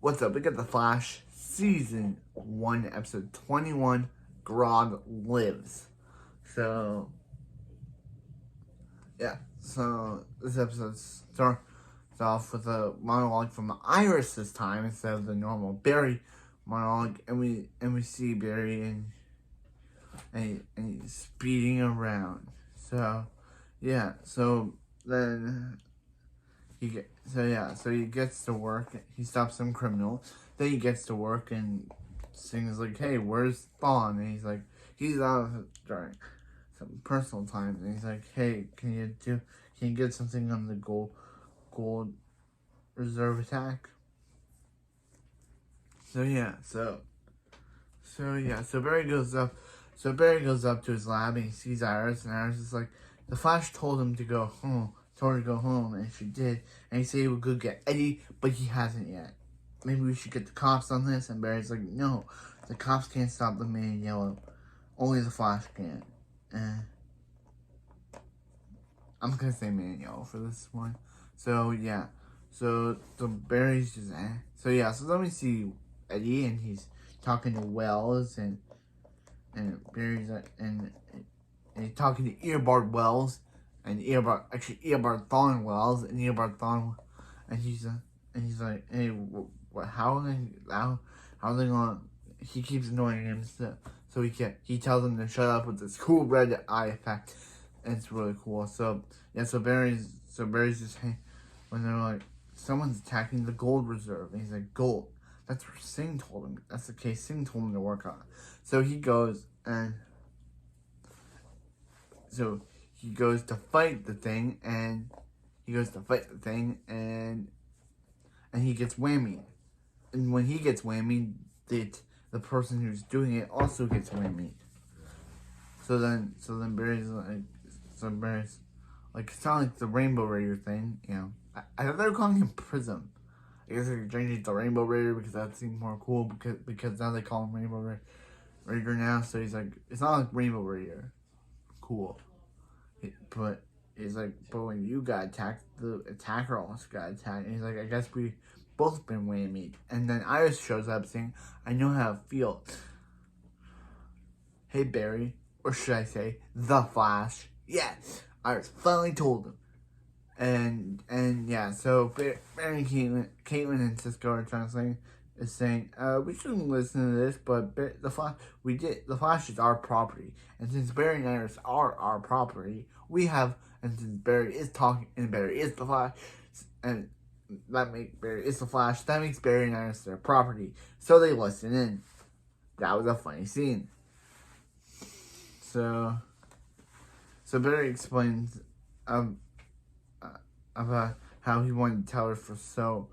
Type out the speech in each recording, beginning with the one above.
What's up? We got The Flash, Season 1, Episode 21, Grodd Lives. So, yeah. So, this episode starts off with a monologue from Iris this time instead of the normal Barry monologue. And we see Barry and he's speeding around. So, yeah. So, then so he gets to work. He stops some criminal. Then he gets to work and sings like, "Hey, where's Thawne?" And he's out during some personal time. And he's like, "Hey, can you get something on the gold reserve attack?" So Barry goes up. So Barry goes up to his lab and he sees Iris, and Iris is like, "The Flash told him to go home. Told her to go home, and she did. And he said he would go get Eddie, but he hasn't yet. Maybe we should get the cops on this." And Barry's like, "No, the cops can't stop the man in yellow. Only the Flash can." I'm gonna say man in yellow for this one. So yeah. So Barry's just So let me see Eddie, and he's talking to Wells, and Barry's and he's talking to Earbard Wells, and Earbard Thawne Wells, and Earbard Thawne, and he's like, "Hey, what? How are they going?" He keeps annoying him, so he tells him to shut up with this cool red eye effect, and it's really cool. So yeah, so Barry's just when they're like, "Someone's attacking the gold reserve," and he's like, "Gold." That's what Singh told him. That's the case Singh told him to work on. So he goes to fight the thing, and he gets whammied. And when he gets whammied, the person who's doing it also gets whammied. So then Barry's like, it's not like the Rainbow Raider thing, you know. I thought they were calling him Prism. I guess they're changing it to Rainbow Raider because that seems more cool, because now they call him Rainbow Raider now. So he's like, it's not like Rainbow Raider. Cool. But he's like, but when you got attacked, the attacker also got attacked. And he's like, I guess we both been whammied. And then Iris shows up saying, "I know how to feel." Hey Barry, or should I say, the Flash. Yes, Iris finally told him. And yeah, so Barry, Caitlin, and Cisco are translating, is saying, "We shouldn't listen to this, but the Flash is our property, and since Barry and Iris are our property, and since Barry is talking, and Barry is the Flash, and Barry is the Flash, that makes Barry and Iris their property, so they listen in." That was a funny scene. So Barry explains, about how he wanted to tell her for so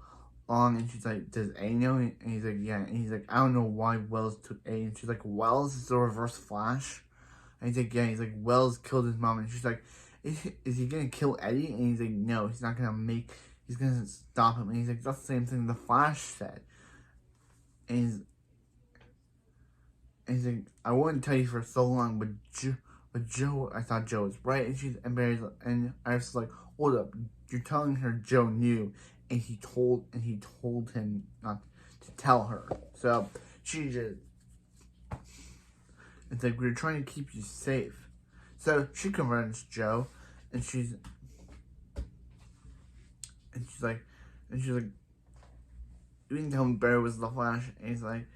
long, and she's like, "Does A know?" And he's like, "Yeah." And he's like, "I don't know why Wells took A." And she's like, "Wells is the Reverse Flash?" And he's like, "Yeah." He's like, "Wells killed his mom." And she's like, is he gonna kill Eddie?" And he's like, "No, he's not gonna he's gonna stop him." And he's like, "That's the same thing the Flash said." And he's like, "I wouldn't tell you for so long, but Joe, I thought Joe was right." And Barry's, and Iris is like, "Hold up, you're telling her Joe knew, and he told him not to tell her." So she just, it's like, "We're trying to keep you safe." So she confronts Joe, and she's like, "You didn't tell me Barry was the Flash." And he's like,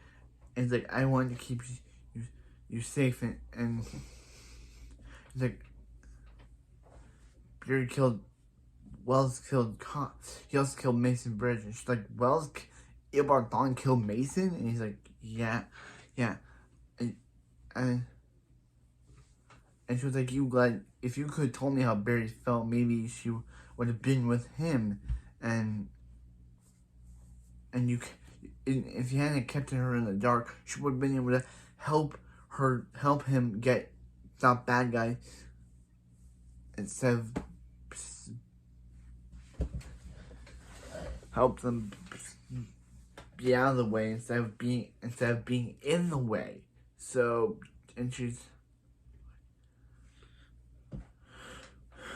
"I wanted to keep you safe," and he's like, "Barry killed Wells killed he also killed Mason Bridge." And she's like, "Wells, Eobard Thawne killed Mason?" And he's like, yeah. And she was like, if you could have told me how Barry felt, maybe she would have been with him, and if you hadn't kept her in the dark, she would have been able to help him stop bad guys instead of help them be out of the way instead of being in the way." So, and she's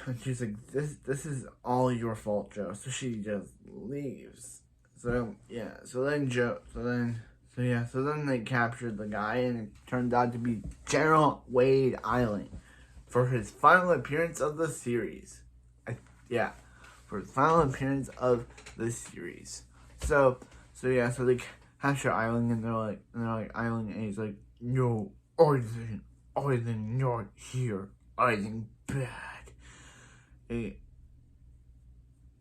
like, "This is all your fault, Joe." So she just leaves. So yeah, so then they captured the guy, and it turned out to be General Wade Island for his final appearance of the series. Yeah, for his final appearance of the series. So they capture Island, and they're like Island, and he's like, no, Island not here, Island bad. And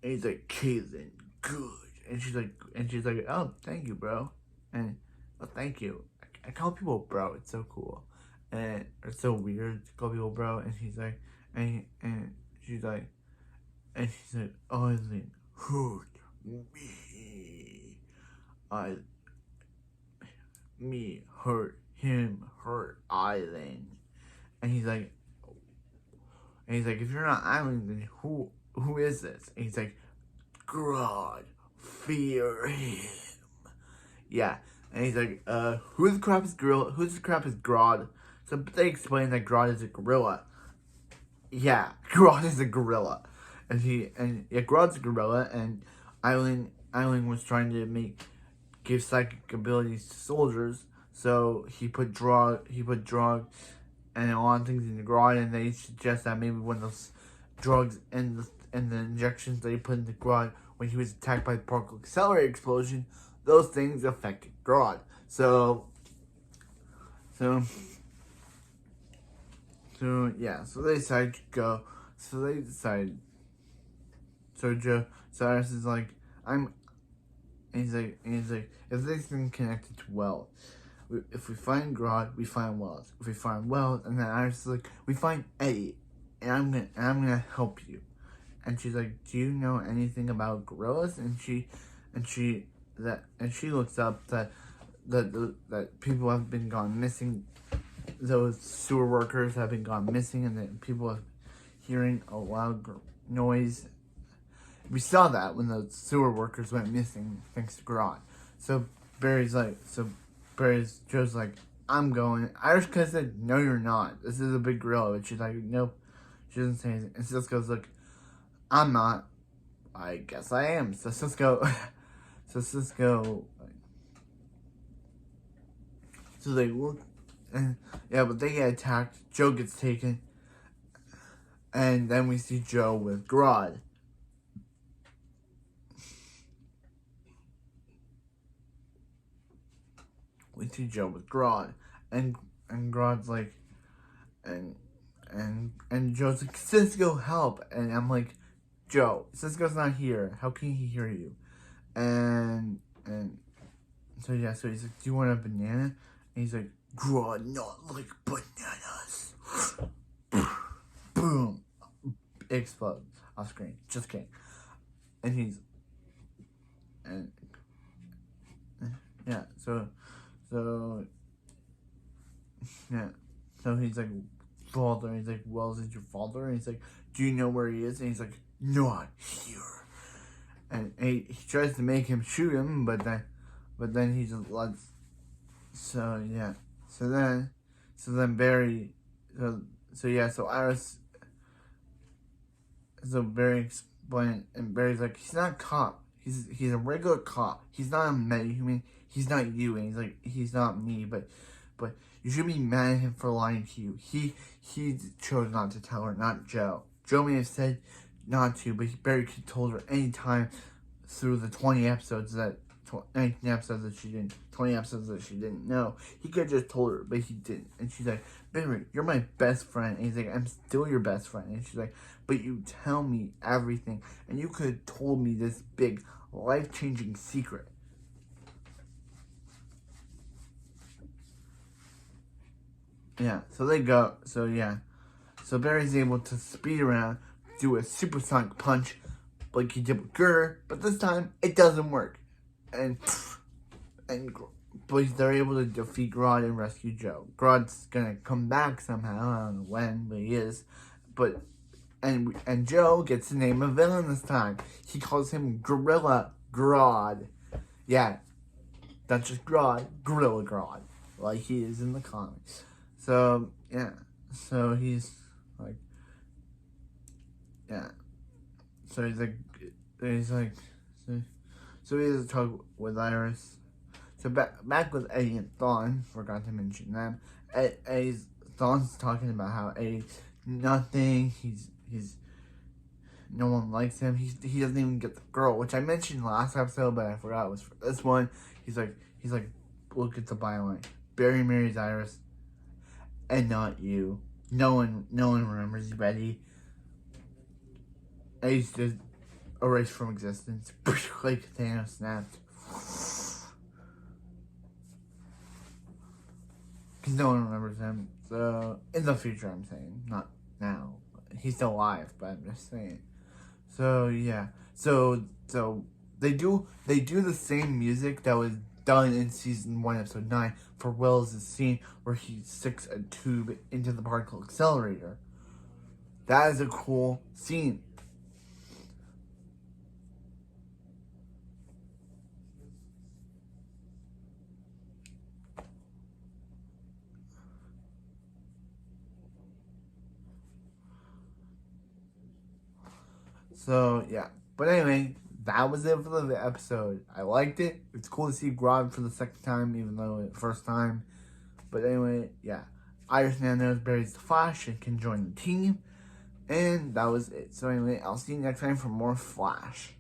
he's like, Caitlin, good. And she's like, oh, thank you, bro. And, oh, thank you. I call people bro. It's so cool. And it's so weird to call people bro. And he's like, and she's like, Island hurt me. Me hurt him, hurt Island. And he's like, if you're not Island, then who is this? And he's like, grodd, fear him. Yeah. And he's like, who the crap is grodd? So they explain that grodd is a gorilla. Yeah, grodd is a gorilla. And grodd's a gorilla, and Island was trying to give psychic abilities to soldiers, so he put drug and a lot of things in the grodd, and they suggest that maybe one of those drugs and the injections they put in the grodd when he was attacked by the particle accelerator explosion, those things affected grodd. So they decided to go. So Cyrus is like, and he's like, if this thing connected to Wells, if we find grodd, we find Wells. If we find Wells, and then Iris is like, we find Eddie, and I'm gonna help you. And she's like, do you know anything about gorillas? And she looks up that people have been gone missing. Those sewer workers have been gone missing, and that people are hearing a loud noise. We saw that when the sewer workers went missing, thanks to grodd. So Joe's like, I'm going. Iris could have said, no, you're not. This is a big gorilla. But she's like, nope. She doesn't say anything. And Cisco's like, I'm not. I guess I am. So Cisco. So they look, and yeah, but they get attacked. Joe gets taken, and then we see Joe with grodd. We see Joe with grodd, and grodd's like, and Joe's like, Cisco, help! And I'm like, Joe, Cisco's not here. How can he hear you? And so he's like, do you want a banana? And he's like, grodd, not like bananas. Boom, explodes off screen. Just kidding. And so he's like, father. And he's like, Wells is your father? And he's like, do you know where he is? And he's like, not here. And he tries to make him shoot him, but then he just lets. So then Barry. So Iris. So Barry explained, and Barry's like, he's not a cop. He's a regular cop. He's not a metahuman. He's not you. And he's like, he's not me. But you should be mad at him for lying to you. He chose not to tell her, not Joe. Joe may have said not to, but Barry could have told her anytime through the 19 episodes that she didn't know. He could have just told her, but he didn't. And she's like, Barry, you're my best friend. And he's like, I'm still your best friend. And she's like, but you tell me everything. And you could have told me this big, life-changing secret. Yeah, so they go. So Barry's able to speed around, do a supersonic punch like he did with Girder, but this time it doesn't work. But they're able to defeat grodd and rescue Joe. Grodd's gonna come back somehow. I don't know when, but he is. And Joe gets to name a villain this time. He calls him Gorilla Grodd. Yeah, that's just Grodd, Gorilla Grodd, like he is in the comics. So yeah, so he's like, yeah. So he's like, So he has a talk with Iris. So back with Eddie and Thawne, forgot to mention them. Eddie's Thawne's talking about how Eddie's nothing. He's no one likes him. He doesn't even get the girl, which I mentioned last episode, but I forgot it was for this one. He's like, look at the byline. Barry marries Iris, and not you. No one remembers you, Betty. Eddie's just erased from existence, like Thanos snapped. Because no one remembers him. So, in the future, I'm saying. Not now. He's still alive, but I'm just saying. So, yeah. So they do the same music that was done in season 1, episode 9 for Will's scene where he sticks a tube into the particle accelerator. That is a cool scene. So, yeah. But anyway, that was it for the episode. I liked it. It's cool to see Grodd for the second time, even though it first time. But anyway, yeah. Iris now knows Barry's the Flash and can join the team. And that was it. So anyway, I'll see you next time for more Flash.